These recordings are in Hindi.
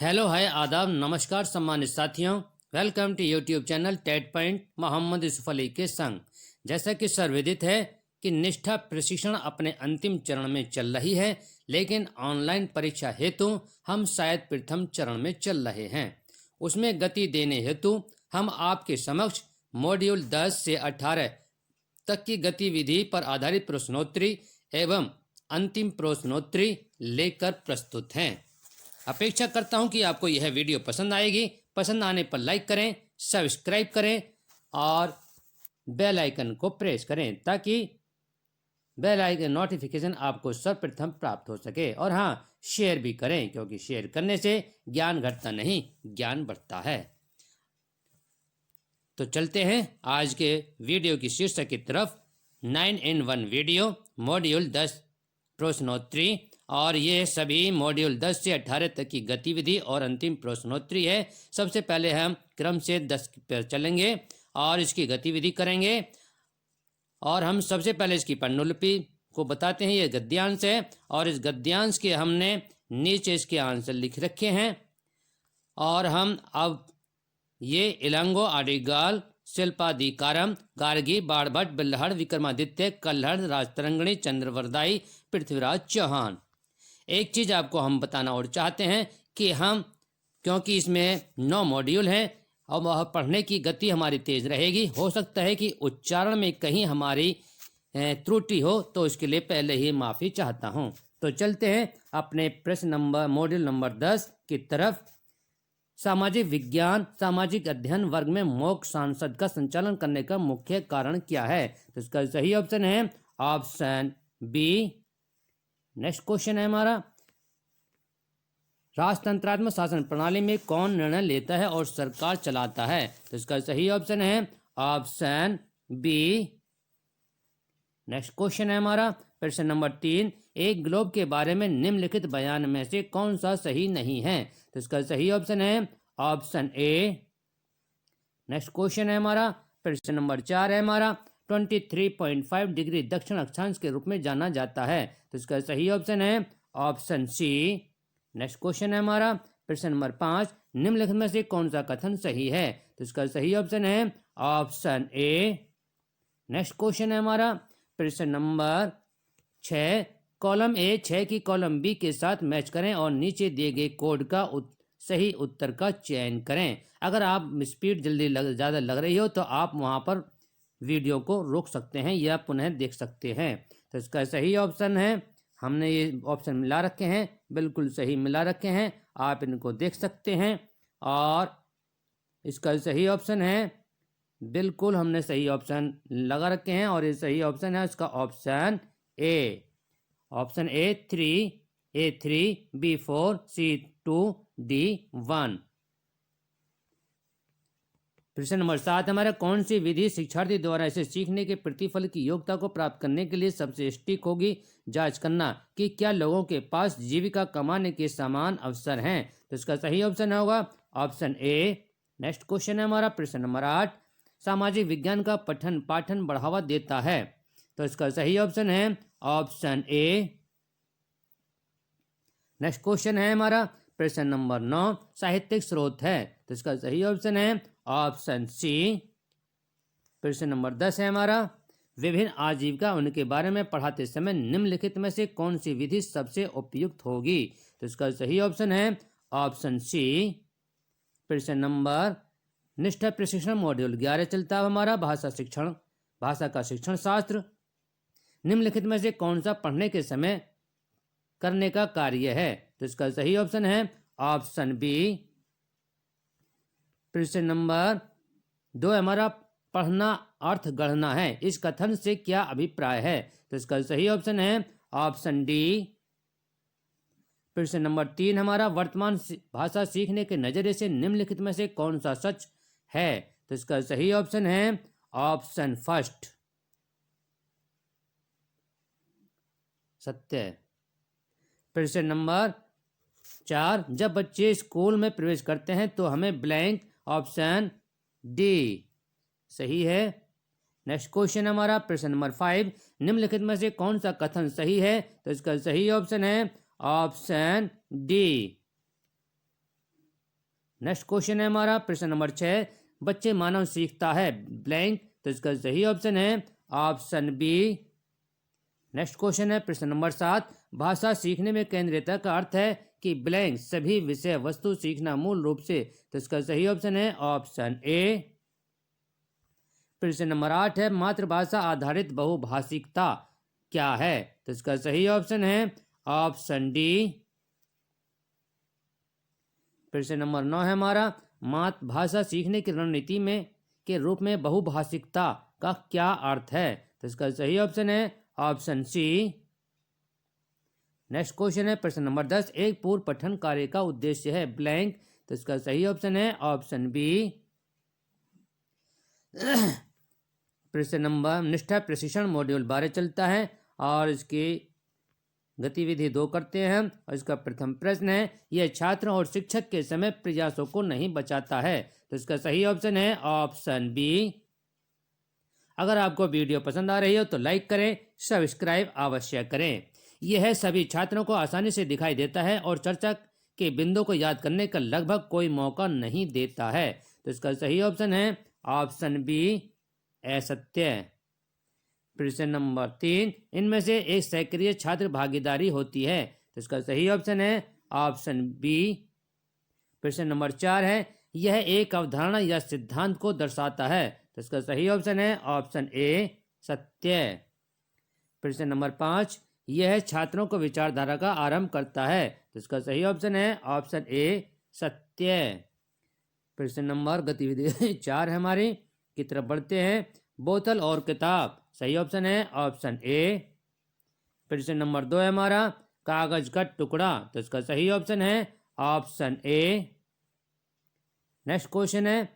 हेलो हाय आदाब नमस्कार सम्मानित साथियों। Welcome to YouTube channel TET point Mohammad Yusuf Ali के संग। जैसा कि सर्वविदित है कि निष्ठा प्रशिक्षण अपने अंतिम चरण में चल रही है, लेकिन ऑनलाइन परीक्षा हेतु हम शायद प्रथम चरण में चल रहे हैं। उसमें गति देने हेतु हम आपके समक्ष मॉड्यूल 10 से 18 तक की गतिविधि पर आधारित प्रश्नोत्तरी एवं अंतिम प्रश्नोत्तरी लेकर प्रस्तुत हैं। अपेक्षा करता हूं कि आपको यह वीडियो पसंद आएगी। पसंद आने पर लाइक करें, सब्सक्राइब करें और बेल आइकन को प्रेस करें ताकि बेल आइकन नोटिफिकेशन आपको सर्वप्रथम प्राप्त हो सके। और हाँ, शेयर भी करें क्योंकि शेयर करने से ज्ञान घटता नहीं, ज्ञान बढ़ता है। तो चलते हैं आज के वीडियो की शीर्षक की तरफ। 9-in-1 वीडियो मॉड्यूल 10 प्रश्नोत्तरी, और ये सभी मॉड्यूल 10 से 18 तक की गतिविधि और अंतिम प्रश्नोत्तरी है। सबसे पहले हम क्रम से 10 पर चलेंगे और इसकी गतिविधि करेंगे। और हम सबसे पहले इसकी पांडुलिपि को बताते हैं। ये गद्यांश है और इस गद्यांश के हमने नीचे इसके आंसर लिख रखे हैं। और हम अब ये इलांगो, आडिगाल, शिल्पाधिकारम, गार्गी, बाणभट्ट, बिल्हड़, विक्रमादित्य, कल्हड़, राजतरंगिणी, चंद्रवरदाई, पृथ्वीराज चौहान। एक चीज़ आपको हम बताना और चाहते हैं कि हम, क्योंकि इसमें 9 मॉड्यूल हैं और वह पढ़ने की गति हमारी तेज़ रहेगी, हो सकता है कि उच्चारण में कहीं हमारी त्रुटि हो, तो इसके लिए पहले ही माफ़ी चाहता हूं। तो चलते हैं अपने प्रश्न नंबर मॉड्यूल नंबर 10 की तरफ। सामाजिक विज्ञान सामाजिक अध्ययन वर्ग में मॉक सांसद का संचालन करने का मुख्य कारण क्या है? तो इसका सही ऑप्शन है ऑप्शन बी। नेक्स्ट क्वेश्चन है हमारा, राजतंत्रात्मक शासन प्रणाली में कौन निर्णय लेता है और सरकार चलाता है? तो इसका सही ऑप्शन है ऑप्शन बी। नेक्स्ट क्वेश्चन है हमारा प्रश्न नंबर 3, एक ग्लोब के बारे में निम्नलिखित बयान में से कौन सा सही नहीं है? तो इसका सही ऑप्शन है ऑप्शन ए। नेक्स्ट क्वेश्चन है हमारा प्रश्न नंबर 4 है हमारा, 23.5 डिग्री दक्षिण अक्षांश के रूप में जाना जाता है। तो इसका सही ऑप्शन है ऑप्शन सी। नेक्स्ट क्वेश्चन है हमारा प्रश्न नंबर 5, निम्नलिखित में से कौन सा कथन सही है? तो इसका सही ऑप्शन है ऑप्शन ए। नेक्स्ट क्वेश्चन है हमारा प्रश्न नंबर 6, कॉलम ए 6 की कॉलम बी के साथ मैच करें और नीचे दिए गए कोड का सही उत्तर का चयन करें। अगर आप स्पीड जल्दी ज़्यादा लग रही हो तो आप वहाँ पर वीडियो को रोक सकते हैं या पुनः देख सकते हैं। तो इसका सही ऑप्शन है, हमने ये ऑप्शन मिला रखे हैं, बिल्कुल सही मिला रखे हैं, आप इनको देख सकते हैं। और इसका सही ऑप्शन है, बिल्कुल हमने सही ऑप्शन लगा रखे हैं और ये सही ऑप्शन है इसका option A. Option A3, B4, C2, D1। प्रश्न नंबर 7 हमारा, कौन सी विधि शिक्षार्थी द्वारा इसे सीखने के प्रतिफल की योग्यता को प्राप्त करने के लिए सबसे सटीक होगी? जांच करना कि क्या लोगों के पास जीविका कमाने के समान अवसर हैं। तो इसका सही ऑप्शन होगा ऑप्शन ए। नेक्स्ट क्वेश्चन है हमारा प्रश्न नंबर 8, सामाजिक विज्ञान का पठन पाठन बढ़ावा देता है। तो इसका सही ऑप्शन है ऑप्शन ए। नेक्स्ट क्वेश्चन है हमारा प्रश्न नंबर 9, साहित्यिक स्रोत है। तो इसका सही ऑप्शन है ऑप्शन सी। प्रश्न नंबर 10 है हमारा, विभिन्न आजीविका उनके बारे में पढ़ाते समय निम्नलिखित में से कौन सी विधि सबसे उपयुक्त होगी? तो इसका सही ऑप्शन है ऑप्शन सी। प्रश्न नंबर निष्ठा प्रशिक्षण मॉड्यूल 11 चलता है हमारा, भाषा का शिक्षण शास्त्र। निम्नलिखित में से कौन सा पढ़ने के समय करने का कार्य है? तो इसका सही ऑप्शन है ऑप्शन बी। प्रश्न नंबर 2 हमारा, पढ़ना अर्थ गढ़ना है, इस कथन से क्या अभिप्राय है? तो इसका सही ऑप्शन है ऑप्शन डी। प्रश्न नंबर 3 हमारा, वर्तमान भाषा सीखने के नजरिए से निम्नलिखित में से कौन सा सच है? तो इसका सही ऑप्शन है ऑप्शन फर्स्ट, सत्य। प्रश्न नंबर 4, जब बच्चे स्कूल में प्रवेश करते हैं तो हमें ब्लैंक, ऑप्शन डी सही है। नेक्स्ट क्वेश्चन हमारा प्रश्न नंबर 5, निम्नलिखित में से कौन सा कथन सही है? तो इसका सही ऑप्शन है ऑप्शन डी। नेक्स्ट क्वेश्चन है हमारा प्रश्न नंबर 6, बच्चे मानव सीखता है ब्लैंक, तो इसका सही ऑप्शन है ऑप्शन बी। नेक्स्ट क्वेश्चन है प्रश्न नंबर 7, भाषा सीखने में केंद्रीयता का अर्थ है कि ब्लैंक सभी विषय वस्तु सीखना मूल रूप से, तो इसका सही ऑप्शन है ऑप्शन ए। प्रश्न नंबर 8 है, मातृभाषा आधारित बहुभाषिकता क्या है, तो इसका सही ऑप्शन है ऑप्शन डी। प्रश्न नंबर 9 है हमारा, मातृभाषा सीखने की रणनीति में के रूप में बहुभाषिकता का क्या अर्थ है, तो इसका सही ऑप्शन है ऑप्शन सी। नेक्स्ट क्वेश्चन है प्रश्न नंबर 10, एक पूर्व पठन कार्य का उद्देश्य है ब्लैंक, तो इसका सही ऑप्शन है ऑप्शन बी। प्रश्न नंबर निष्ठा प्रशिक्षण मॉड्यूल 12 चलता है और इसकी गतिविधि 2 करते हैं। और इसका प्रथम प्रश्न है, यह छात्र और शिक्षक के समय प्रयासों को नहीं बचाता है, तो इसका सही ऑप्शन है ऑप्शन बी। अगर आपको वीडियो पसंद आ रही हो तो लाइक करें, सब्सक्राइब अवश्य करें। यह सभी छात्रों को आसानी से दिखाई देता है और चर्चा के बिंदु को याद करने का लगभग कोई मौका नहीं देता है, तो इसका सही ऑप्शन है ऑप्शन बी असत्य। प्रश्न नंबर 3, इनमें से एक सक्रिय छात्र भागीदारी होती है, तो इसका सही ऑप्शन है ऑप्शन बी। प्रश्न नंबर 4 है, यह एक अवधारणा या सिद्धांत को दर्शाता है, तो इसका सही ऑप्शन है ऑप्शन ए सत्य। प्रश्न नंबर 5, यह छात्रों को विचारधारा का आरंभ करता है, तो इसका सही ऑप्शन है ऑप्शन ए सत्य। प्रश्न नंबर गतिविधि 4 है हमारी, की तरफ बढ़ते हैं। बोतल और किताब, सही ऑप्शन है ऑप्शन ए। प्रश्न नंबर 2 है हमारा, कागज का टुकड़ा, तो इसका सही ऑप्शन है ऑप्शन ए। नेक्स्ट क्वेश्चन है,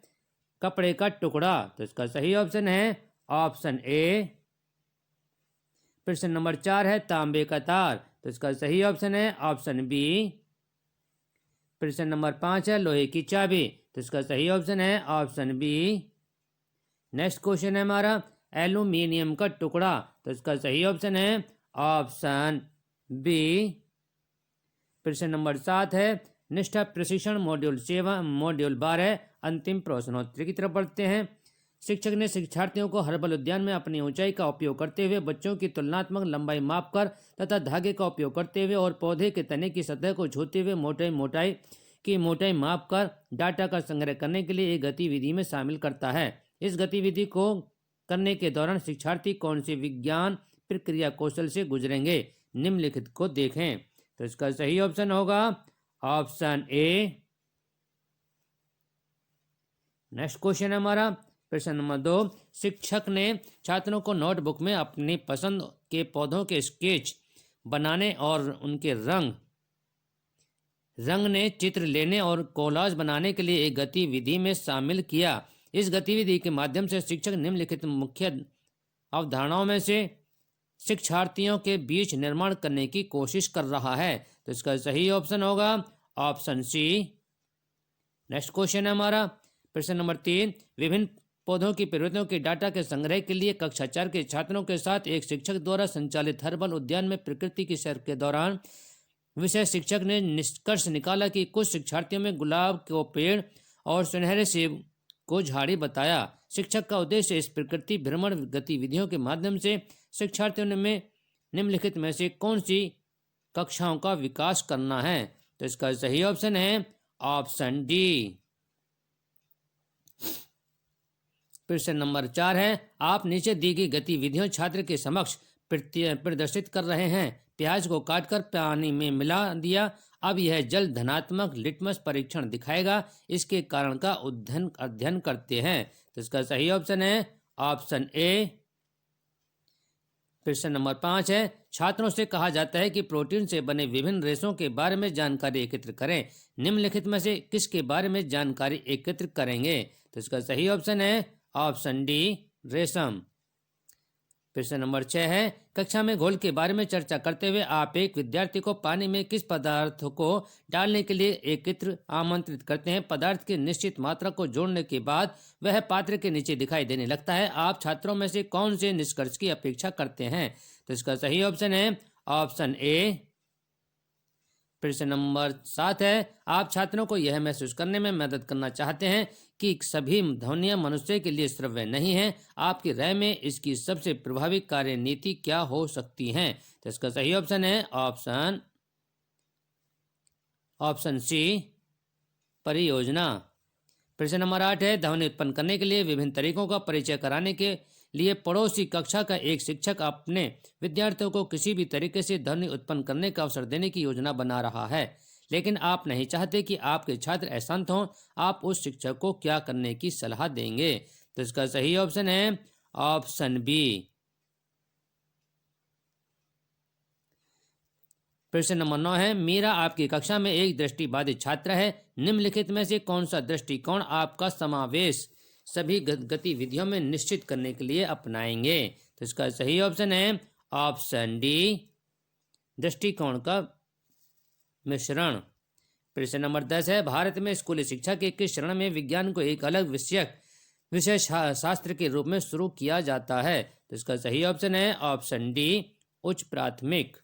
कपड़े का टुकड़ा, तो इसका सही ऑप्शन है ऑप्शन ए। प्रश्न नंबर 4 है, तांबे का तार, तो इसका सही ऑप्शन है ऑप्शन बी। प्रश्न नंबर 5 है, लोहे की चाबी, तो इसका सही ऑप्शन है ऑप्शन बी। नेक्स्ट क्वेश्चन है हमारा, एल्यूमिनियम का टुकड़ा, तो इसका सही ऑप्शन है ऑप्शन बी। प्रश्न नंबर 7 है, निष्ठा प्रशिक्षण मॉड्यूल 12 अंतिम प्रश्नोत्तरी की तरफ बढ़ते हैं। शिक्षक ने शिक्षार्थियों को हर्बल उद्यान में अपनी ऊंचाई का उपयोग करते हुए बच्चों की तुलनात्मक लंबाई मापकर तथा धागे का उपयोग करते हुए और पौधे के तने की सतह को छूते हुए मोटाई मापकर डाटा का संग्रह करने के लिए एक गतिविधि में शामिल करता है। इस गतिविधि को करने के दौरान शिक्षार्थी कौन सी विज्ञान प्रक्रिया कौशल से गुजरेंगे, निम्नलिखित को देखें, तो इसका सही ऑप्शन होगा ऑप्शन ए। नेक्स्ट क्वेश्चन है हमारा प्रश्न नंबर 2, शिक्षक ने छात्रों को नोटबुक में अपनी पसंद के पौधों के स्केच बनाने और उनके रंग ने चित्र लेने और कोलाज बनाने के लिए एक गतिविधि में शामिल किया। इस गतिविधि के माध्यम से शिक्षक निम्नलिखित मुख्य अवधारणाओं में से शिक्षार्थियों के बीच निर्माण करने की कोशिश कर रहा है, तो इसका सही ऑप्शन होगा ऑप्शन सी। नेक्स्ट क्वेश्चन है हमारा प्रश्न नंबर 3, विभिन्न पौधों की प्रवृत्तियों के डाटा के संग्रह के लिए कक्षा 4 के छात्रों के साथ एक शिक्षक द्वारा संचालित हर्बल उद्यान में प्रकृति की सैर के दौरान विषय शिक्षक ने निष्कर्ष निकाला कि कुछ शिक्षार्थियों में गुलाब को पेड़ और सुनहरे सेब को झाड़ी बताया। शिक्षक का उद्देश्य इस प्रकृति भ्रमण गतिविधियों के माध्यम से शिक्षार्थियों में निम्नलिखित में से कौन सी कक्षाओं का विकास करना है, तो इसका सही ऑप्शन है ऑप्शन डी। प्रश्न नंबर 4 है, आप नीचे दी गई गतिविधियों छात्र के समक्ष प्रदर्शित कर रहे हैं। प्याज को काटकर पानी में मिला दिया, अब यह जल धनात्मक लिटमस परीक्षण दिखाएगा, इसके कारण का अध्ययन करते हैं, तो इसका सही ऑप्शन है ऑप्शन ए। प्रश्न नंबर 5 है, छात्रों से कहा जाता है कि प्रोटीन से बने विभिन्न रेशों के बारे में जानकारी एकत्र करें, निम्नलिखित में से किसके बारे में जानकारी एकत्र करेंगे, तो इसका सही ऑप्शन है ऑप्शन डी रेशम। प्रश्न नंबर 6 है, कक्षा में घोल के बारे में चर्चा करते हुए आप एक विद्यार्थी को पानी में किस पदार्थ को डालने के लिए एकत्र आमंत्रित करते हैं। पदार्थ की निश्चित मात्रा को जोड़ने के बाद वह पात्र के नीचे दिखाई देने लगता है। आप छात्रों में से कौन से निष्कर्ष की अपेक्षा करते हैं, तो इसका सही ऑप्शन है ऑप्शन ए। प्रश्न नंबर 7 है, आप छात्रों को यह महसूस करने में मदद करना चाहते हैं कि सभी ध्वनियाँ मनुष्य के लिए श्रव्य नहीं हैं। आपकी राय में इसकी सबसे प्रभावी कार्यनीति क्या हो सकती है? तो इसका सही ऑप्शन है ऑप्शन सी, परियोजना। प्रश्न नंबर 8 है, ध्वनि उत्पन्न करने के लिए विभिन्न तरीकों का परिचय कराने के लिए पड़ोसी कक्षा का एक शिक्षक अपने विद्यार्थियों को किसी भी तरीके से ध्वनि उत्पन्न करने का अवसर देने की योजना बना रहा है, लेकिन आप नहीं चाहते कि आपके छात्र अशांत हों। आप उस शिक्षक को क्या करने की सलाह देंगे? तो इसका सही ऑप्शन है ऑप्शन बी। प्रश्न नंबर 9 है, मीरा आपकी कक्षा में एक दृष्टिबाधित छात्र है। निम्नलिखित में से कौन सा दृष्टिकोण आपका समावेश सभी गतिविधियों में निश्चित करने के लिए अपनाएंगे? तो इसका सही ऑप्शन है ऑप्शन डी, दृष्टिकोण का मिश्रण। प्रश्न नंबर 10 है, भारत में स्कूली शिक्षा के किस चरण में विज्ञान को एक अलग विषय शास्त्र के रूप में शुरू किया जाता है? तो इसका सही ऑप्शन है ऑप्शन डी, उच्च प्राथमिक।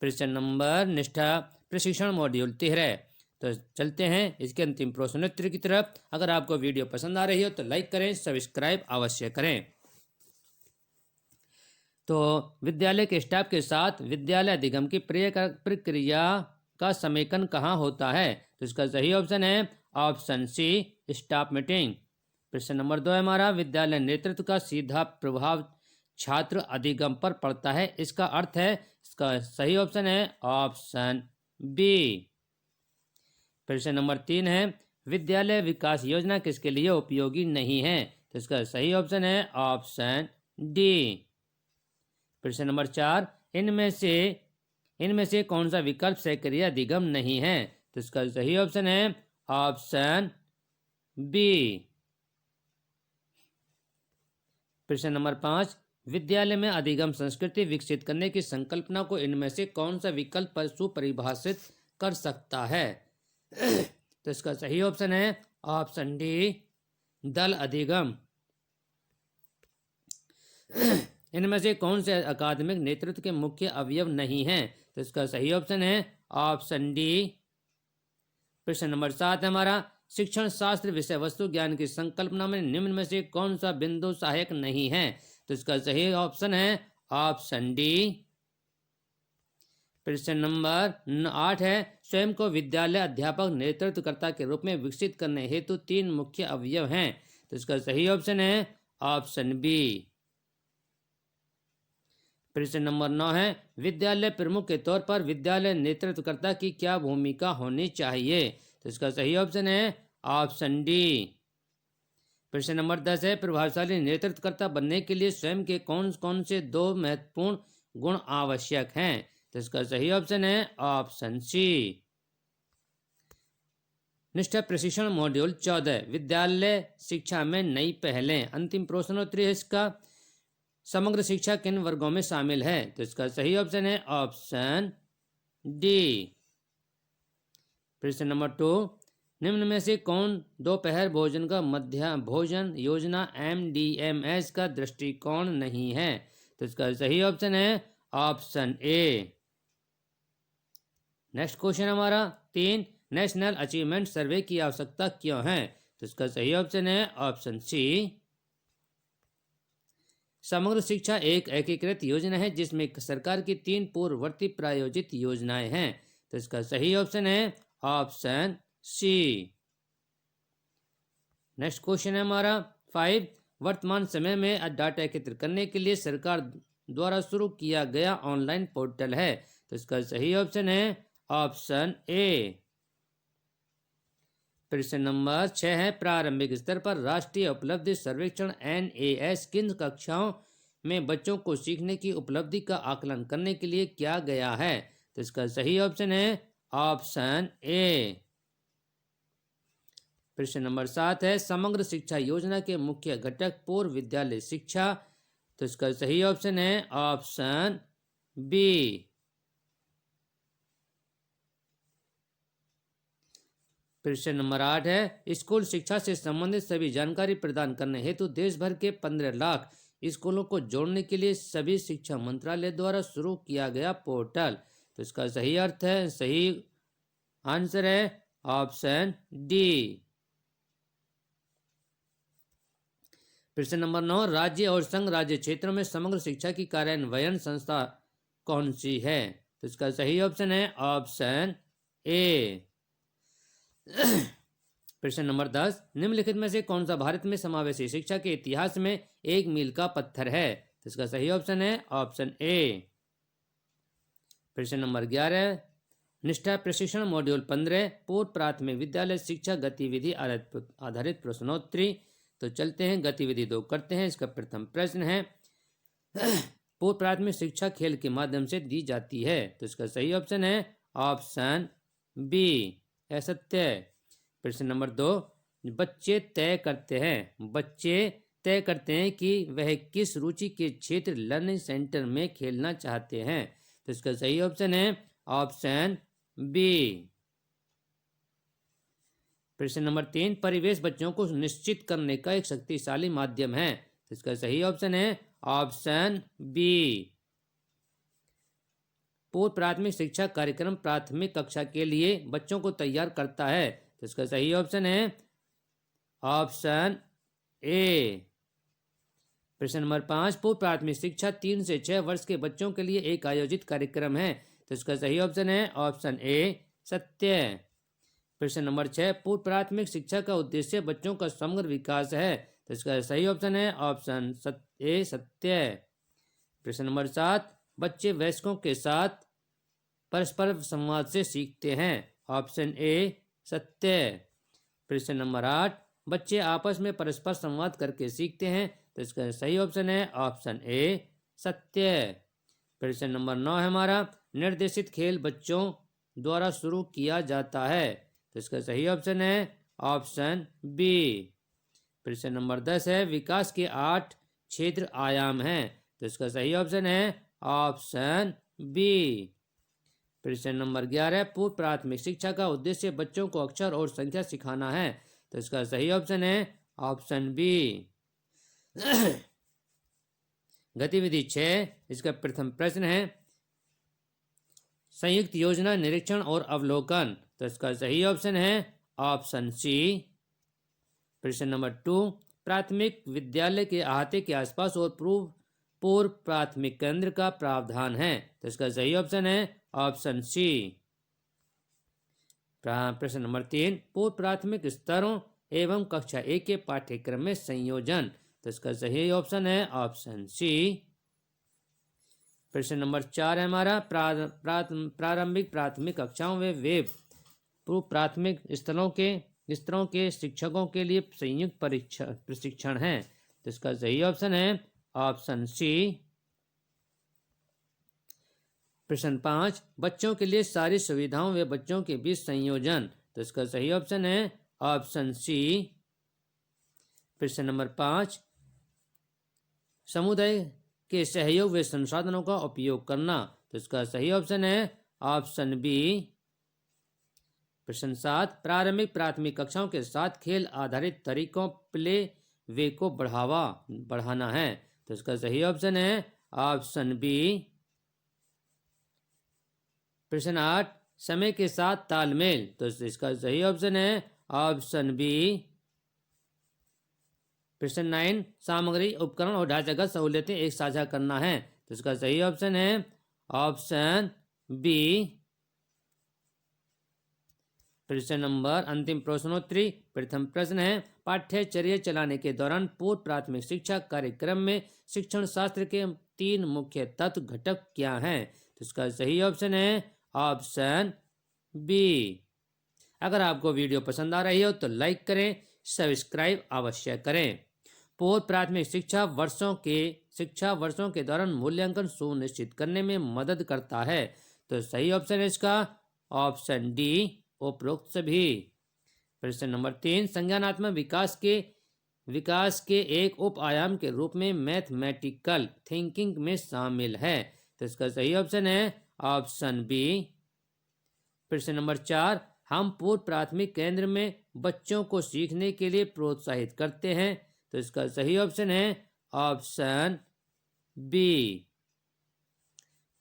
प्रश्न नंबर निष्ठा प्रशिक्षण मॉड्यूल 13। तो चलते हैं इसके अंतिम प्रश्नोत्तर की तरफ। अगर आपको वीडियो पसंद आ रही हो तो लाइक करें, सब्सक्राइब अवश्य करें। तो विद्यालय के स्टाफ के साथ विद्यालय अधिगम की प्रक्रिया का समेकन कहाँ होता है? तो इसका सही ऑप्शन है ऑप्शन सी, स्टाफ मीटिंग। प्रश्न नंबर 2 है हमारा, विद्यालय नेतृत्व का सीधा प्रभाव छात्र अधिगम पर पड़ता है, इसका अर्थ है? इसका सही ऑप्शन है ऑप्शन बी। प्रश्न नंबर 3 है, विद्यालय विकास योजना किसके लिए उपयोगी नहीं है? तो इसका सही ऑप्शन है ऑप्शन डी। प्रश्न नंबर 4, इनमें से कौन सा विकल्प सक्रिय अधिगम नहीं है? तो इसका सही ऑप्शन है ऑप्शन बी। प्रश्न नंबर 5, विद्यालय में अधिगम संस्कृति विकसित करने की संकल्पना को इनमें से कौन सा विकल्प सुपरिभाषित कर सकता है? तो इसका सही ऑप्शन है ऑप्शन डी, दल अधिगम। इनमें से कौन से अकादमिक नेतृत्व के मुख्य अवयव नहीं हैं? तो इसका सही ऑप्शन है ऑप्शन डी। प्रश्न नंबर 7 हमारा, शिक्षण शास्त्र विषय वस्तु ज्ञान की संकल्पना में निम्न में से कौन सा बिंदु सहायक नहीं है? तो इसका सही ऑप्शन है ऑप्शन डी। प्रश्न नंबर 8 है, स्वयं को विद्यालय अध्यापक नेतृत्वकर्ता के रूप में विकसित करने हेतु 3 मुख्य अवयव हैं। तो इसका सही ऑप्शन है ऑप्शन बी। प्रश्न नंबर 9 है, विद्यालय प्रमुख के तौर पर विद्यालय नेतृत्वकर्ता की क्या भूमिका होनी चाहिए? तो इसका सही ऑप्शन है ऑप्शन डी। प्रश्न नंबर 10 है, प्रभावशाली नेतृत्वकर्ता बनने के लिए स्वयं के कौन कौन से 2 महत्वपूर्ण गुण आवश्यक हैं? तो इसका सही ऑप्शन है ऑप्शन सी। निष्ठा प्रशिक्षण मॉड्यूल 14, विद्यालय शिक्षा में नई पहलें। अंतिम प्रश्नोत्तरी है इसका, समग्र शिक्षा किन वर्गों में शामिल है? तो इसका सही ऑप्शन है ऑप्शन डी। प्रश्न नंबर 2, निम्न में से कौन दोपहर भोजन का मध्याह्न भोजन योजना MDMS का दृष्टिकोण नहीं है? तो इसका सही ऑप्शन है ऑप्शन ए। नेक्स्ट क्वेश्चन हमारा 3, नेशनल अचीवमेंट सर्वे की आवश्यकता क्यों है? तो इसका सही ऑप्शन है ऑप्शन सी। समग्र शिक्षा एक एकीकृत योजना है जिसमें सरकार की 3 पूर्ववर्ती प्रायोजित योजनाएं हैं। तो इसका सही ऑप्शन है ऑप्शन सी। नेक्स्ट क्वेश्चन है हमारा 5, वर्तमान समय में डाटा एकत्रित करने के लिए सरकार द्वारा शुरू किया गया ऑनलाइन पोर्टल है। तो इसका सही ऑप्शन है ऑप्शन ए। प्रश्न नंबर 6 है, प्रारंभिक स्तर पर राष्ट्रीय उपलब्धि सर्वेक्षण NAS किन कक्षाओं में बच्चों को सीखने की उपलब्धि का आकलन करने के लिए किया गया है? तो इसका सही ऑप्शन है ऑप्शन ए। प्रश्न नंबर 7 है, समग्र शिक्षा योजना के मुख्य घटक पूर्व विद्यालय शिक्षा। तो इसका सही ऑप्शन है ऑप्शन बी। प्रश्न नंबर 8 है, स्कूल शिक्षा से संबंधित सभी जानकारी प्रदान करने हेतु देश भर के 15 लाख स्कूलों को जोड़ने के लिए सभी शिक्षा मंत्रालय द्वारा शुरू किया गया पोर्टल। तो इसका सही अर्थ है, सही आंसर है ऑप्शन डी। प्रश्न नंबर 9, राज्य और संघ राज्य क्षेत्रों में समग्र शिक्षा की कार्यान्वयन संस्था कौन सी है? तो इसका सही ऑप्शन है ऑप्शन ए। प्रश्न नंबर 10, निम्नलिखित में से कौन सा भारत में समावेशी शिक्षा के इतिहास में एक मील का पत्थर है? तो इसका सही ऑप्शन है ऑप्शन ए। प्रश्न नंबर 11, निष्ठा प्रशिक्षण मॉड्यूल 15 पूर्व प्राथमिक विद्यालय शिक्षा गतिविधि आधारित प्रश्नोत्तरी। तो चलते हैं गतिविधि 2 करते हैं। इसका प्रथम प्रश्न है पूर्व प्राथमिक शिक्षा खेल के माध्यम से दी जाती है। तो इसका सही ऑप्शन है ऑप्शन बी, असत्य। प्रश्न नंबर 2, बच्चे तय करते हैं कि वह किस रुचि के क्षेत्र लर्निंग सेंटर में खेलना चाहते हैं। तो इसका सही ऑप्शन है ऑप्शन बी। प्रश्न नंबर 3, परिवेश बच्चों को निश्चित करने का एक शक्तिशाली माध्यम है। तो इसका सही ऑप्शन है ऑप्शन बी। पूर्व प्राथमिक शिक्षा कार्यक्रम प्राथमिक कक्षा के लिए बच्चों को तैयार करता है। तो इसका सही ऑप्शन है ऑप्शन ए। प्रश्न नंबर 5, पूर्व प्राथमिक शिक्षा 3 से 6 वर्ष के बच्चों के लिए एक आयोजित कार्यक्रम है। तो इसका सही ऑप्शन है ऑप्शन ए, सत्य। प्रश्न नंबर 6, पूर्व प्राथमिक शिक्षा का उद्देश्य बच्चों का समग्र विकास है। तो इसका सही ऑप्शन है ऑप्शन ए, सत्य। प्रश्न नंबर 7, बच्चे वयस्कों के साथ परस्पर संवाद से सीखते हैं। ऑप्शन ए, सत्य। प्रश्न नंबर 8, बच्चे आपस में परस्पर संवाद करके सीखते हैं। तो इसका सही ऑप्शन है ऑप्शन ए, सत्य। प्रश्न नंबर 9 है हमारा, निर्देशित खेल बच्चों द्वारा शुरू किया जाता है। तो इसका सही ऑप्शन है ऑप्शन बी। प्रश्न नंबर 10 है, विकास के 8 क्षेत्र आयाम हैं। तो इसका सही ऑप्शन है ऑप्शन बी। प्रश्न नंबर 11, पूर्व प्राथमिक शिक्षा का उद्देश्य बच्चों को अक्षर और संख्या सिखाना है। तो इसका सही ऑप्शन है ऑप्शन बी। गतिविधि 6, इसका प्रथम प्रश्न है संयुक्त योजना निरीक्षण और अवलोकन। तो इसका सही ऑप्शन है ऑप्शन सी। प्रश्न नंबर 2, प्राथमिक विद्यालय के अहाते के आसपास और पूर्व प्राथमिक केंद्र का प्रावधान है। तो इसका सही ऑप्शन है ऑप्शन सी। प्रश्न नंबर 3, पूर्व प्राथमिक स्तरों एवं कक्षा 1 के पाठ्यक्रम में संयोजन। तो इसका सही ऑप्शन है ऑप्शन सी। प्रश्न नंबर 4 है हमारा, प्रारंभिक प्राथमिक कक्षाओं में वेब पूर्व प्राथमिक स्तरों के शिक्षकों के लिए संयुक्त प्रशिक्षण है। तो इसका सही ऑप्शन है ऑप्शन सी। प्रश्न 5, बच्चों के लिए सारी सुविधाओं व बच्चों के बीच संयोजन। तो इसका सही ऑप्शन है ऑप्शन सी। प्रश्न नंबर 5, समुदाय के सहयोग व संसाधनों का उपयोग करना। तो इसका सही ऑप्शन है ऑप्शन बी। प्रश्न 7, प्रारंभिक प्राथमिक कक्षाओं के साथ खेल आधारित तरीकों प्ले वे को बढ़ाना है। तो इसका सही ऑप्शन है ऑप्शन बी। प्रश्न 8, समय के साथ तालमेल। तो इसका सही ऑप्शन है ऑप्शन बी। प्रश्न 9, सामग्री उपकरण और ढांचागत सहूलियतें एक साझा करना है। तो इसका सही ऑप्शन है ऑप्शन बी। प्रश्न नंबर अंतिम प्रश्नोत्तरी, प्रथम प्रश्न है, पाठ्यचर्या चलाने के दौरान पूर्व प्राथमिक शिक्षा कार्यक्रम में शिक्षण शास्त्र के 3 मुख्य तत्व घटक क्या हैं? तो इसका सही ऑप्शन है ऑप्शन बी। अगर आपको वीडियो पसंद आ रही हो तो लाइक करें, सब्सक्राइब अवश्य करें। पूर्व प्राथमिक शिक्षा वर्षों के दौरान मूल्यांकन सुनिश्चित करने में मदद करता है। तो सही ऑप्शन है इसका ऑप्शन डी, उपरोक्त सभी। प्रश्न नंबर 3, संज्ञानात्मक विकास के एक उप आयाम के रूप में मैथमेटिकल थिंकिंग में शामिल है। तो इसका सही ऑप्शन है ऑप्शन बी। प्रश्न नंबर 4, हम पूर्व प्राथमिक केंद्र में बच्चों को सीखने के लिए प्रोत्साहित करते हैं। तो इसका सही ऑप्शन है ऑप्शन बी।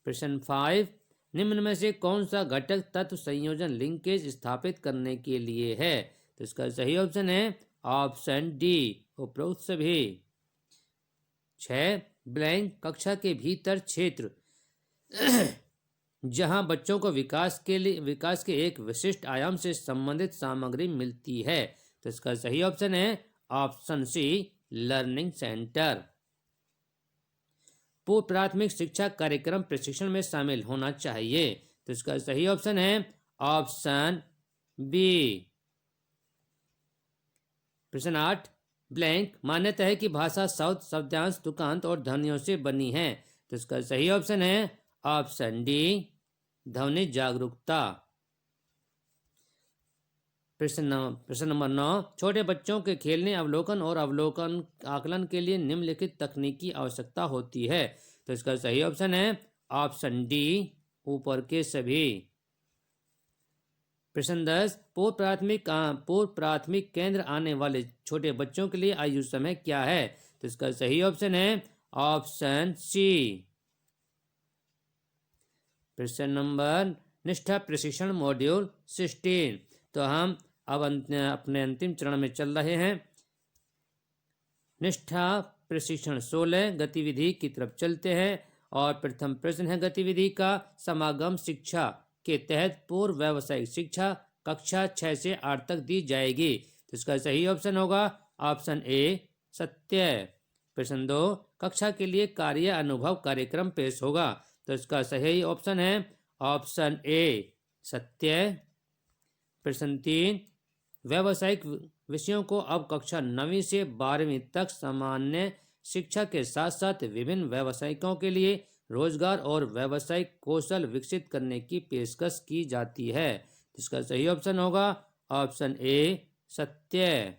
प्रश्न 5, निम्न में से कौन सा घटक तत्व संयोजन लिंकेज स्थापित करने के लिए है? तो इसका सही ऑप्शन है ऑप्शन डी, उपरोक्त सभी। 6, ब्लैंक कक्षा के भीतर क्षेत्र जहां बच्चों को विकास के एक विशिष्ट आयाम से संबंधित सामग्री मिलती है। तो इसका सही ऑप्शन है ऑप्शन सी, लर्निंग सेंटर। पूर्व प्राथमिक शिक्षा कार्यक्रम प्रशिक्षण में शामिल होना चाहिए। तो इसका सही ऑप्शन है ऑप्शन बी। प्रश्न 8, ब्लैंक मान्यता है कि भाषा शब्द, शब्दांश, तुकांत और ध्वनियों से बनी है। तो इसका सही ऑप्शन है ऑप्शन डी, ध्वनि जागरूकता। प्रश्न नंबर 9, छोटे बच्चों के खेलने, अवलोकन और अवलोकन आकलन के लिए निम्नलिखित तकनीक की आवश्यकता होती है। तो इसका सही ऑप्शन है ऑप्शन डी, ऊपर के सभी। प्रश्न 10, पूर्व प्राथमिक केंद्र आने वाले छोटे बच्चों के लिए आयु समय क्या है? तो इसका सही ऑप्शन है ऑप्शन सी। प्रश्न नंबर निष्ठा प्रशिक्षण मॉड्यूल 16। तो हम अब अपने अंतिम चरण में चल रहे हैं। निष्ठा प्रशिक्षण 16 गतिविधि की तरफ चलते हैं और प्रथम प्रश्न है गतिविधि का समागम शिक्षा के तहत पूर्व व्यावसायिक शिक्षा कक्षा 6 से 8 तक दी जाएगी। तो इसका सही ऑप्शन होगा ऑप्शन ए, सत्य। प्रश्न 2, कक्षा के लिए कार्य अनुभव कार्यक्रम पेश होगा। तो इसका सही ऑप्शन है ऑप्शन ए, सत्य। प्रश्न 3, व्यावसायिक विषयों को अब कक्षा 9वीं से 12वीं तक सामान्य शिक्षा के साथ साथ विभिन्न व्यावसायिकों के लिए रोजगार और व्यावसायिक कौशल विकसित करने की पेशकश की जाती है। इसका सही ऑप्शन होगा ऑप्शन ए, सत्य।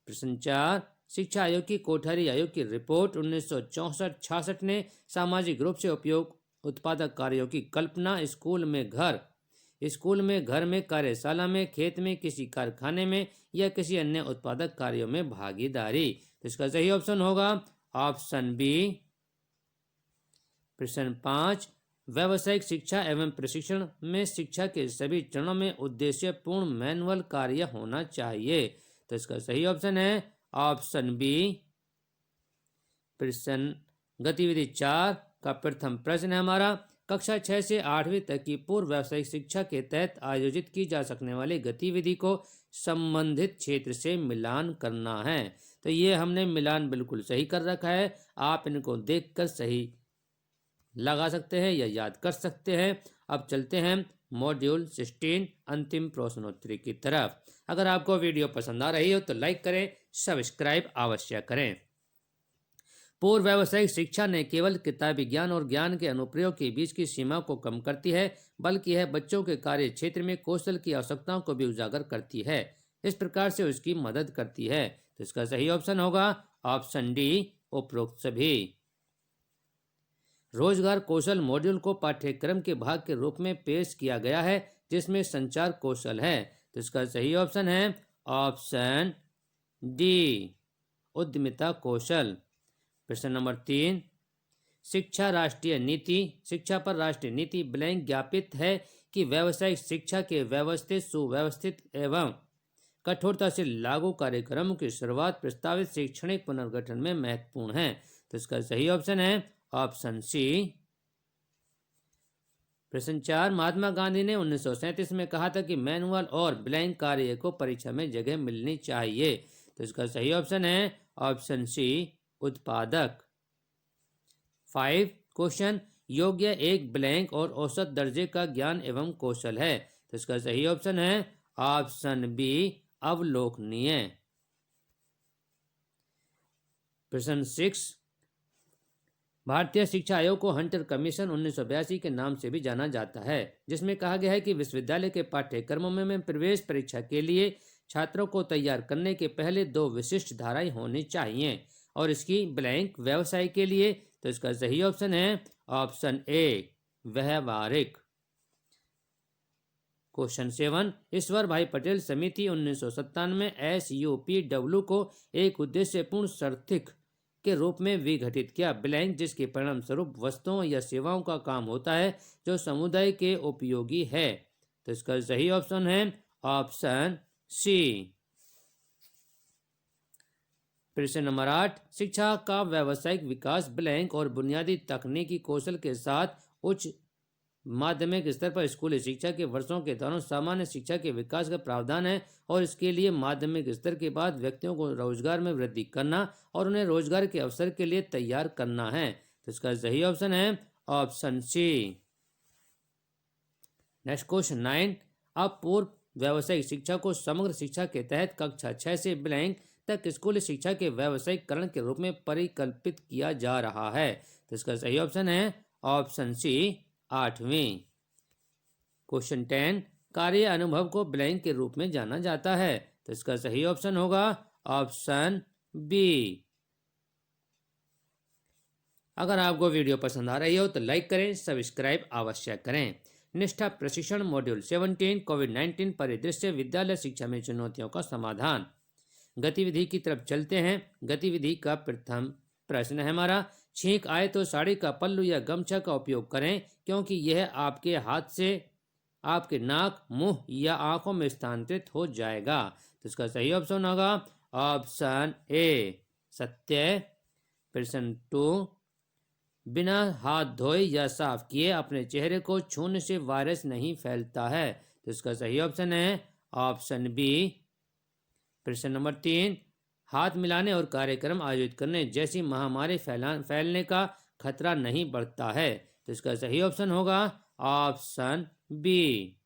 प्रश्न 4, शिक्षा आयोग की कोठारी आयोग की रिपोर्ट 1964-66 ने सामाजिक रूप से उपयोग उत्पादक कार्यों की कल्पना स्कूल में घर में, कार्यशाला में, खेत में, किसी कारखाने में या किसी अन्य उत्पादक कार्यों में भागीदारी। तो इसका सही ऑप्शन होगा ऑप्शन बी। प्रश्न 5, व्यावसायिक शिक्षा एवं प्रशिक्षण में शिक्षा के सभी चरणों में उद्देश्यपूर्ण मैनुअल कार्य होना चाहिए। तो इसका सही ऑप्शन है ऑप्शन बी। प्रश्न गतिविधि 4 का प्रथम प्रश्न है हमारा, कक्षा 6 से 8वीं तक की पूर्व व्यावसायिक शिक्षा के तहत आयोजित की जा सकने वाली गतिविधि को संबंधित क्षेत्र से मिलान करना है। तो ये हमने मिलान बिल्कुल सही कर रखा है। आप इनको देखकर सही लगा सकते हैं या याद कर सकते हैं। अब चलते हैं मॉड्यूल 16 अंतिम प्रश्नोत्तरी की तरफ। अगर आपको वीडियो पसंद आ रही हो तो लाइक करें, सब्सक्राइब अवश्य करें। पूर्व व्यावसायिक शिक्षा न केवल किताबी ज्ञान और ज्ञान के अनुप्रयोग के बीच की सीमा को कम करती है, बल्कि यह बच्चों के कार्य क्षेत्र में कौशल की आवश्यकताओं को भी उजागर करती है। इस प्रकार से उसकी मदद करती है। तो इसका सही ऑप्शन होगा ऑप्शन डी, उपरोक्त सभी। रोजगार कौशल मॉड्यूल को पाठ्यक्रम के भाग के रूप में पेश किया गया है, जिसमें संचार कौशल है। तो इसका सही ऑप्शन है ऑप्शन डी, उद्यमिता कौशल। प्रश्न नंबर 3, शिक्षा पर राष्ट्रीय नीति ब्लैंक ज्ञापित है कि व्यावसायिक शिक्षा के व्यवस्थित, सुव्यवस्थित एवं कठोरता से लागू कार्यक्रमों की शुरुआत प्रस्तावित शैक्षणिक पुनर्गठन में महत्वपूर्ण है। तो इसका सही ऑप्शन है ऑप्शन सी। प्रश्न 4, महात्मा गांधी ने 1937 में कहा था कि मैनुअल और ब्लैंक कार्य को परीक्षा में जगह मिलनी चाहिए। तो इसका सही ऑप्शन है ऑप्शन सी, उत्पादक। 5, क्वेश्चन, योग्य एक ब्लैंक और औसत दर्जे का ज्ञान एवं कौशल है। तो इसका सही ऑप्शन है ऑप्शन बी, अवलोकनीय। प्रश्न 6, भारतीय शिक्षा आयोग को हंटर कमीशन 1982 के नाम से भी जाना जाता है, जिसमें कहा गया है कि विश्वविद्यालय के पाठ्यक्रमों में प्रवेश परीक्षा के लिए छात्रों को तैयार करने के पहले 2 विशिष्ट धाराएं होनी चाहिए और इसकी ब्लैंक व्यवसाय के लिए। तो इसका सही ऑप्शन है ऑप्शन ए, व्यवहारिक। क्वेश्चन 7, ईश्वर भाई पटेल समिति 1997 SUPW को एक उद्देश्यपूर्ण सर्थिक के रूप में विघटित किया। ब्लैंक जिसके परिणाम स्वरूप वस्तुओं या सेवाओं का काम होता है जो समुदाय के उपयोगी है। तो इसका सही ऑप्शन है ऑप्शन सी। प्रश्न नंबर 8, शिक्षा का व्यावसायिक विकास ब्लैंक और बुनियादी तकनीकी कौशल के साथ उच्च माध्यमिक स्तर पर स्कूली शिक्षा के वर्षों के दौरान सामान्य शिक्षा के विकास का प्रावधान है और इसके लिए माध्यमिक स्तर के बाद व्यक्तियों को रोजगार में वृद्धि करना और उन्हें रोजगार के अवसर के लिए तैयार करना है। तो इसका सही ऑप्शन है ऑप्शन सी। नेक्स्ट क्वेश्चन 9, अब पूर्व व्यावसायिक शिक्षा को समग्र शिक्षा के तहत कक्षा 6 से ब्लैंक तक स्कूली शिक्षा के व्यावसायिकरण के रूप में परिकल्पित किया जा रहा है। तो इसका सही ऑप्शन है ऑप्शन सी 8वीं। क्वेश्चन 10, कार्य अनुभव को ब्लैंक के रूप में जाना जाता है। तो इसका सही ऑप्शन होगा ऑप्शन बी। अगर आपको वीडियो पसंद आ रही हो तो लाइक करें, सब्सक्राइब अवश्य करें। निष्ठा प्रशिक्षण मॉड्यूल 17 कोविड-19 परिदृश्य विद्यालय शिक्षा में चुनौतियों का समाधान। गतिविधि की तरफ चलते हैं। गतिविधि का प्रथम प्रश्न है हमारा, छींक आए तो साड़ी का पल्लू या गमछा का उपयोग करें क्योंकि यह आपके हाथ से आपके नाक, मुंह या आंखों में स्थानांतरित हो जाएगा। तो इसका सही ऑप्शन होगा ऑप्शन ए सत्य। प्रश्न 2, बिना हाथ धोए या साफ किए अपने चेहरे को छूने से वायरस नहीं फैलता है। तो इसका सही ऑप्शन है ऑप्शन बी। प्रश्न नंबर 3, हाथ मिलाने और कार्यक्रम आयोजित करने जैसी महामारी फैलने का खतरा नहीं बढ़ता है। तो इसका सही ऑप्शन होगा ऑप्शन बी।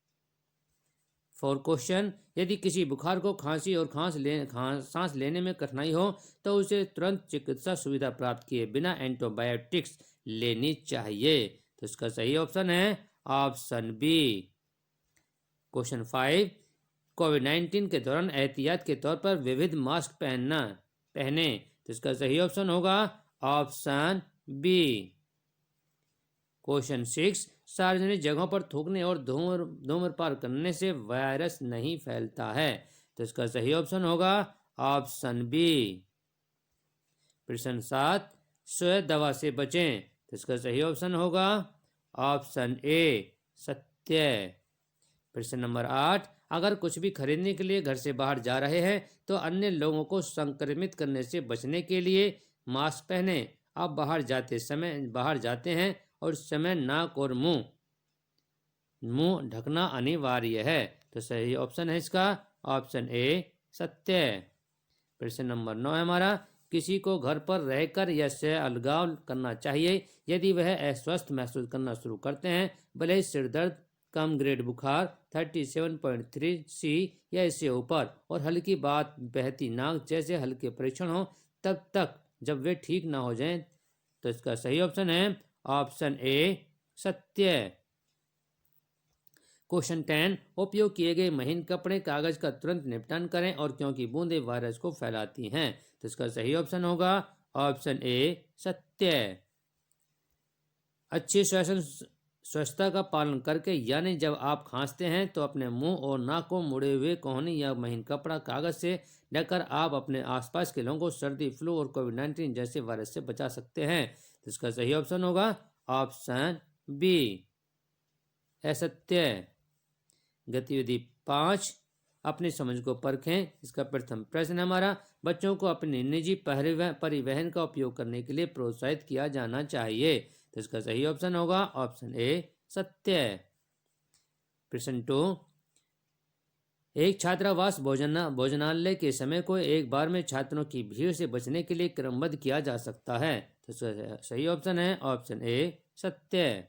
4 क्वेश्चन, यदि किसी बुखार को खांसी और सांस लेने में कठिनाई हो तो उसे तुरंत चिकित्सा सुविधा प्राप्त किए बिना एंटीबायोटिक्स लेनी चाहिए। तो इसका सही ऑप्शन है ऑप्शन बी। क्वेश्चन 5, कोविड-19 के दौरान एहतियात के तौर पर विविध मास्क पहने। तो इसका सही ऑप्शन होगा ऑप्शन बी। क्वेश्चन 6, सार्वजनिक जगहों पर थूकने और धूम्रपान करने से वायरस नहीं फैलता है। तो इसका सही ऑप्शन होगा ऑप्शन बी। प्रश्न 7, सुई दवा से बचें। तो इसका सही ऑप्शन होगा ऑप्शन ए सत्य। प्रश्न नंबर 8, अगर कुछ भी खरीदने के लिए घर से बाहर जा रहे हैं तो अन्य लोगों को संक्रमित करने से बचने के लिए मास्क पहने। आप बाहर जाते हैं और उस समय नाक और मुंह ढकना अनिवार्य है। तो सही ऑप्शन है इसका ऑप्शन ए सत्य। प्रश्न नंबर 9 है हमारा, किसी को घर पर रहकर या से अलगाव करना चाहिए यदि वह अस्वस्थ महसूस करना शुरू करते हैं, भले ही सिर दर्द, कम ग्रेड बुखार 37.3 सी या इससे ऊपर और हल्की बात, बहती नाक जैसे हल्के परीक्षण हो तब तक जब वे ठीक ना हो जाएं। तो इसका सही ऑप्शन है ऑप्शन ए सत्य। क्वेश्चन 10, उपयोग किए गए महीन कपड़े कागज का तुरंत निपटान करें और क्योंकि बूंदें वायरस को फैलाती हैं। तो इसका सही ऑप्शन होगा ऑप्शन ए सत्य। अच्छी स्वच्छता का पालन करके, यानी जब आप खांसते हैं तो अपने मुंह और नाक को मुड़े हुए कोहनी या महीन कपड़ा कागज से ढककर आप अपने आसपास के लोगों को सर्दी, फ्लू और कोविड-19 जैसे वायरस से बचा सकते हैं। तो इसका सही ऑप्शन होगा ऑप्शन बी असत्य। गतिविधि 5, अपनी समझ को परखें। इसका प्रथम प्रश्न हमारा, बच्चों को अपने निजी परिवहन का उपयोग करने के लिए प्रोत्साहित किया जाना चाहिए। तो इसका सही ऑप्शन होगा ऑप्शन ए सत्य। प्रश्न 2, एक छात्रावास भोजनालय के समय को एक बार में छात्रों की भीड़ से बचने के लिए क्रमबद्ध किया जा सकता है। तो सही ऑप्शन है ऑप्शन ए सत्य।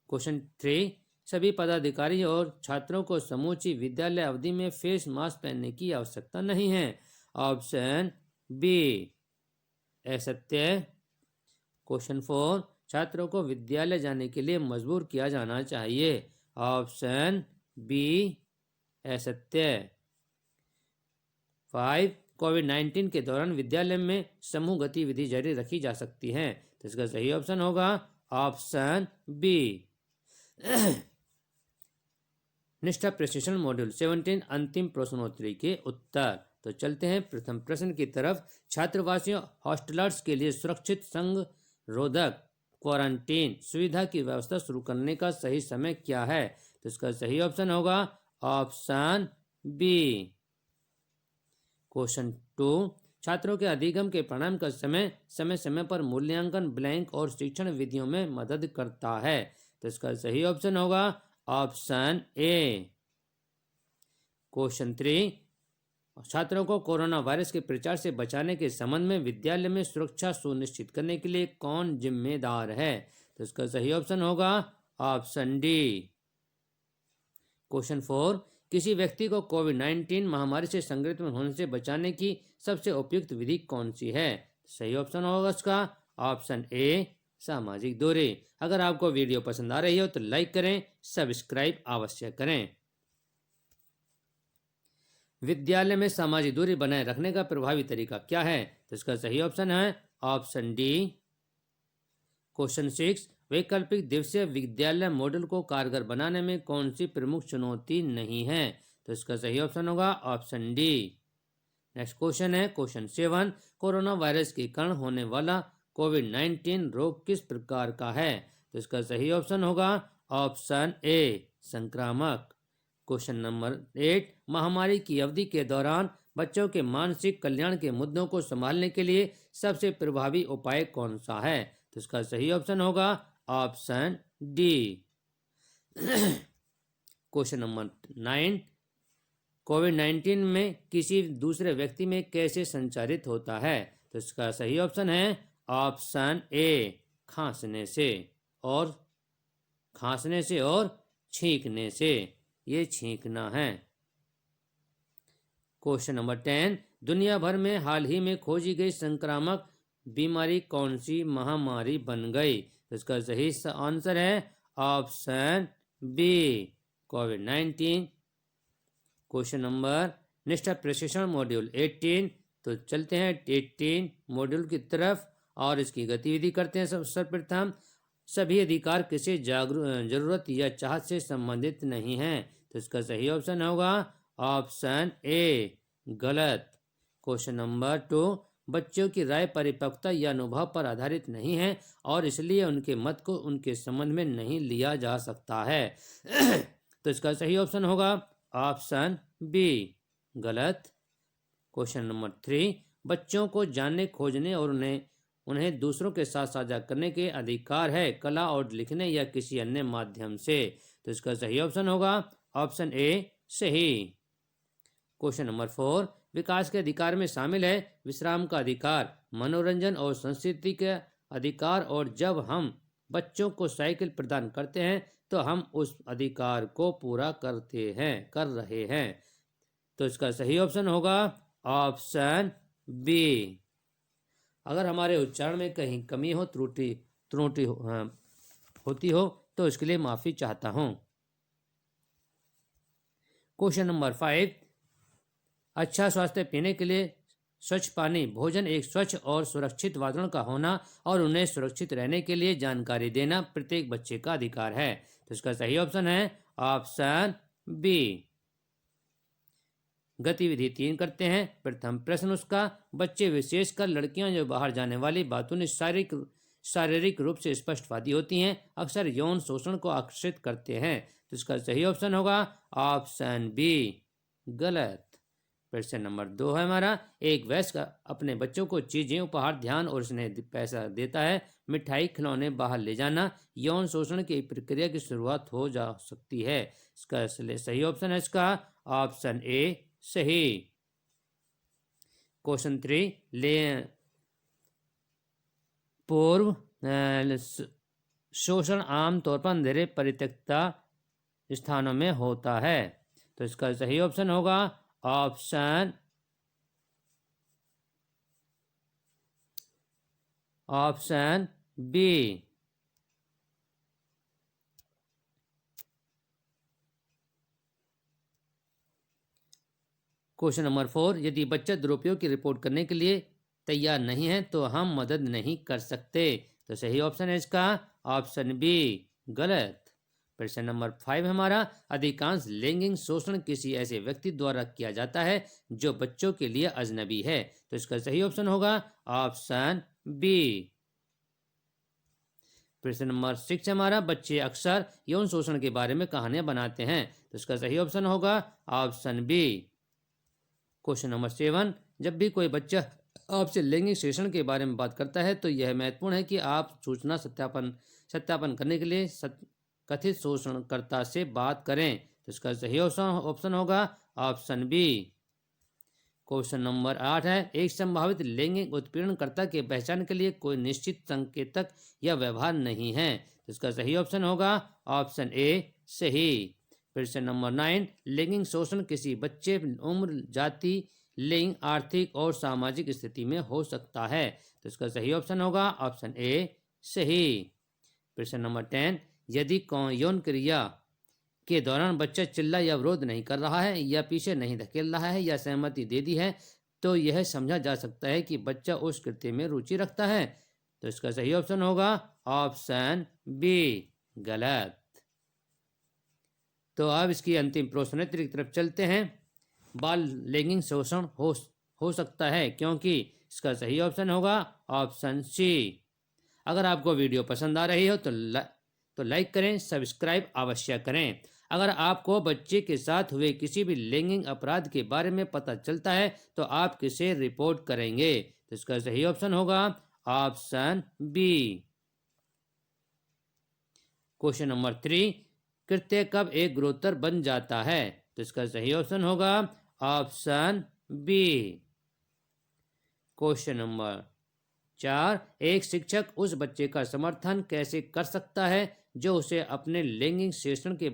क्वेश्चन 3, सभी पदाधिकारी और छात्रों को समूची विद्यालय अवधि में फेस मास्क पहनने की आवश्यकता नहीं है। ऑप्शन बी असत्य। क्वेश्चन 4, छात्रों को विद्यालय जाने के लिए मजबूर किया जाना चाहिए। ऑप्शन बी असत्य। 5, कोविड-19 के दौरान विद्यालय में समूह गतिविधि जारी रखी जा सकती है। तो इसका सही ऑप्शन होगा ऑप्शन बी। निष्ठा प्रशिक्षण मॉड्यूल 17 अंतिम प्रश्नोत्तरी के उत्तर। तो चलते हैं प्रथम प्रश्न की तरफ। छात्रवासियों हॉस्टलर्स के लिए सुरक्षित संगरोधक क्वारंटीन सुविधा की व्यवस्था शुरू करने का सही समय क्या है? तो इसका सही ऑप्शन होगा ऑप्शन बी। क्वेश्चन 2, छात्रों के अधिगम के परिणाम का समय समय पर मूल्यांकन ब्लैंक और शिक्षण विधियों में मदद करता है। तो इसका सही ऑप्शन होगा ऑप्शन ए। क्वेश्चन 3, छात्रों को कोरोना वायरस के प्रचार से बचाने के संबंध में विद्यालय में सुरक्षा सुनिश्चित करने के लिए कौन जिम्मेदार है? तो इसका सही ऑप्शन होगा ऑप्शन डी। क्वेश्चन 4, किसी व्यक्ति को कोविड-19 महामारी से संक्रमित होने से बचाने की सबसे उपयुक्त विधि कौन सी है? सही ऑप्शन होगा इसका ऑप्शन ए सामाजिक दूरी। अगर आपको वीडियो पसंद आ रही हो तो लाइक करें, सब्सक्राइब अवश्य करें। विद्यालय में सामाजिक दूरी बनाए रखने का प्रभावी तरीका क्या है? तो इसका सही ऑप्शन है ऑप्शन डी। क्वेश्चन 6, वैकल्पिक दिवसीय विद्यालय मॉडल को कारगर बनाने में कौन सी प्रमुख चुनौती नहीं है? तो इसका सही ऑप्शन होगा ऑप्शन डी। नेक्स्ट क्वेश्चन है क्वेश्चन 7, कोरोना वायरस के कारण होने वाला कोविड-19 रोग किस प्रकार का है? तो इसका सही ऑप्शन होगा ऑप्शन ए संक्रामक। क्वेश्चन नंबर 8, महामारी की अवधि के दौरान बच्चों के मानसिक कल्याण के मुद्दों को संभालने के लिए सबसे प्रभावी उपाय कौन सा है? तो इसका सही ऑप्शन होगा ऑप्शन डी। क्वेश्चन नंबर 9, कोविड-19 में किसी दूसरे व्यक्ति में कैसे संचारित होता है? तो इसका सही ऑप्शन है ऑप्शन ए खांसने से और छींकने से। ये छींकना है। क्वेश्चन नंबर 10, दुनिया भर में हाल ही में खोजी गई संक्रामक बीमारी कौन सी महामारी बन गई? तो इसका सही आंसर है ऑप्शन बी कोविड-19। क्वेश्चन नंबर निष्ठा प्रशिक्षण मॉड्यूल 18। तो चलते हैं 18 मॉड्यूल की तरफ और इसकी गतिविधि करते हैं। सर्वप्रथम, सभी अधिकार किसी जरूरत या चाहत से संबंधित नहीं हैं। तो इसका सही ऑप्शन होगा ऑप्शन ए गलत। क्वेश्चन नंबर 2, बच्चों की राय परिपक्वता या अनुभव पर आधारित नहीं है और इसलिए उनके मत को उनके संबंध में नहीं लिया जा सकता है। तो इसका सही ऑप्शन होगा ऑप्शन बी गलत। क्वेश्चन नंबर 3, बच्चों को जानने, खोजने और उन्हें दूसरों के साथ साझा करने के अधिकार है, कला और लिखने या किसी अन्य माध्यम से। तो इसका सही ऑप्शन होगा ऑप्शन ए सही। क्वेश्चन नंबर 4, विकास के अधिकार में शामिल है विश्राम का अधिकार, मनोरंजन और संस्कृति के अधिकार, और जब हम बच्चों को साइकिल प्रदान करते हैं तो हम उस अधिकार को पूरा कर रहे हैं। तो इसका सही ऑप्शन होगा ऑप्शन बी। अगर हमारे उच्चारण में कहीं कमी हो, त्रुटि होती हो तो इसके लिए माफ़ी चाहता हूँ। क्वेश्चन नंबर 5, अच्छा स्वास्थ्य पीने के लिए स्वच्छ पानी, भोजन, एक स्वच्छ और सुरक्षित वातावरण का होना और उन्हें सुरक्षित रहने के लिए जानकारी देना प्रत्येक बच्चे का अधिकार है। तो इसका सही ऑप्शन है ऑप्शन बी। गतिविधि 3 करते हैं। प्रथम प्रश्न उसका, बच्चे विशेषकर लड़कियां जो बाहर जाने वाली बातों में शारीरिक रूप से स्पष्टवादी होती हैं अक्सर यौन शोषण को आकर्षित करते हैं। तो इसका सही ऑप्शन होगा ऑप्शन बी गलत। प्रश्न नंबर 2 है हमारा, एक वयस्क अपने बच्चों को चीजें, उपहार, ध्यान और स्नेह पैसा देता है। मिठाई, खिलौने बाहर ले जाना यौन शोषण की प्रक्रिया की शुरुआत हो जा सकती है। इसका सही ऑप्शन है इसका ऑप्शन ए सही। क्वेश्चन 3, पूर्व शोषण आमतौर पर अंधेरे परित्यक्ता स्थानों में होता है। तो इसका सही ऑप्शन होगा ऑप्शन बी। क्वेश्चन नंबर 4, यदि बच्चा दुरुपयोग की रिपोर्ट करने के लिए तैयार नहीं है तो हम मदद नहीं कर सकते। तो सही ऑप्शन है इसका ऑप्शन बी गलत। प्रश्न नंबर 5 हमारा, अधिकांश लैंगिक शोषण किसी ऐसे व्यक्ति द्वारा किया जाता है जो बच्चों के लिए अजनबी है। तो इसका सही ऑप्शन होगा ऑप्शन बी। प्रश्न नंबर 6 हमारा, बच्चे अक्सर यौन शोषण के बारे में कहानियां बनाते हैं। तो इसका सही ऑप्शन होगा ऑप्शन बी। क्वेश्चन नंबर 7, जब भी कोई बच्चा आपसे लैंगिक शोषण के बारे में बात करता है तो यह महत्वपूर्ण है कि आप सूचना सत्यापन करने के लिए कथित शोषणकर्ता से बात करें। तो इसका सही ऑप्शन होगा ऑप्शन बी। क्वेश्चन नंबर 8 है, एक संभावित लैंगिक उत्पीड़नकर्ता की पहचान के लिए कोई निश्चित संकेतक या व्यवहार नहीं है। तो इसका सही ऑप्शन होगा ऑप्शन ए सही। प्रश्न नंबर 9, लैंगिक शोषण किसी बच्चे, उम्र, जाति, लिंग, आर्थिक और सामाजिक स्थिति में हो सकता है। तो इसका सही ऑप्शन होगा ऑप्शन ए सही। प्रश्न नंबर 10, यदि यौन क्रिया के दौरान बच्चा चिल्ला या विरोध नहीं कर रहा है या पीछे नहीं धकेल रहा है या सहमति दे दी है तो यह समझा जा सकता है कि बच्चा उस कृत्य में रुचि रखता है। तो इसका सही ऑप्शन होगा ऑप्शन बी गलत। तो अब इसकी अंतिम प्रश्नोत्तरी की तरफ चलते हैं। बाल लैंगिक शोषण हो सकता है क्योंकि इसका सही ऑप्शन होगा ऑप्शन सी। अगर आपको वीडियो पसंद आ रही हो तो लाइक करें, सब्सक्राइब अवश्य करें। अगर आपको बच्चे के साथ हुए किसी भी लैंगिक अपराध के बारे में पता चलता है तो आप किसे रिपोर्ट करेंगे। तो इसका सही ऑप्शन होगा ऑप्शन बी। क्वेश्चन नंबर 3, कृत्य कब एक गुरुतर बन जाता है। तो इसका सही ऑप्शन होगा ऑप्शन बी। क्वेश्चन नंबर 4, एक शिक्षक उस बच्चे का समर्थन कैसे कर सकता है जो उसे अपने लैंगिक शोषण के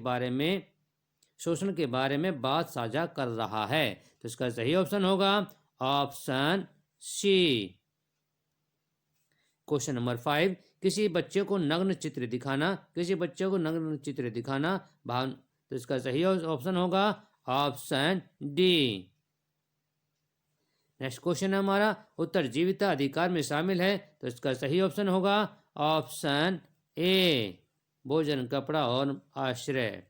बारे में बात साझा कर रहा है। तो इसका सही ऑप्शन होगा ऑप्शन सी। क्वेश्चन नंबर 5, किसी बच्चे को नग्न चित्र दिखाना तो इसका सही ऑप्शन होगा ऑप्शन डी। नेक्स्ट क्वेश्चन है हमारा, उत्तरजीविता अधिकार में शामिल है। तो इसका सही ऑप्शन होगा ऑप्शन ए भोजन, कपड़ा और आश्रय।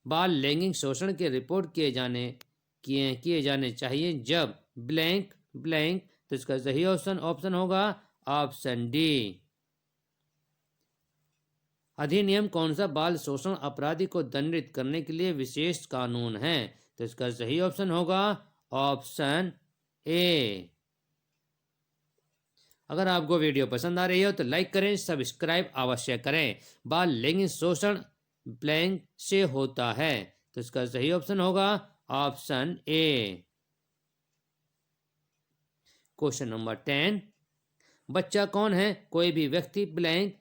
बाल लैंगिक शोषण के रिपोर्ट किए जाने चाहिए जब ब्लैंक ब्लैंक। तो इसका सही ऑप्शन होगा ऑप्शन डी। अधिनियम कौन सा बाल शोषण अपराधी को दंडित करने के लिए विशेष कानून है। तो इसका सही ऑप्शन होगा ऑप्शन ए। अगर आपको वीडियो पसंद आ रही हो तो लाइक करें, सब्सक्राइब अवश्य करें। बाल लैंगिक शोषण ब्लैंक से होता है। तो इसका सही ऑप्शन होगा ऑप्शन ए। क्वेश्चन नंबर 10, बच्चा कौन है, कोई भी व्यक्ति ब्लैंक।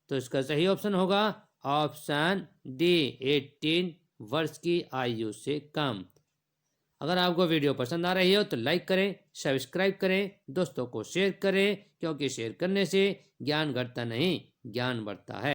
तो इसका सही ऑप्शन होगा ऑप्शन डी 18 वर्ष की आयु से कम। अगर आपको वीडियो पसंद आ रही हो तो लाइक करें, सब्सक्राइब करें, दोस्तों को शेयर करें क्योंकि शेयर करने से ज्ञान घटता नहीं, ज्ञान बढ़ता है।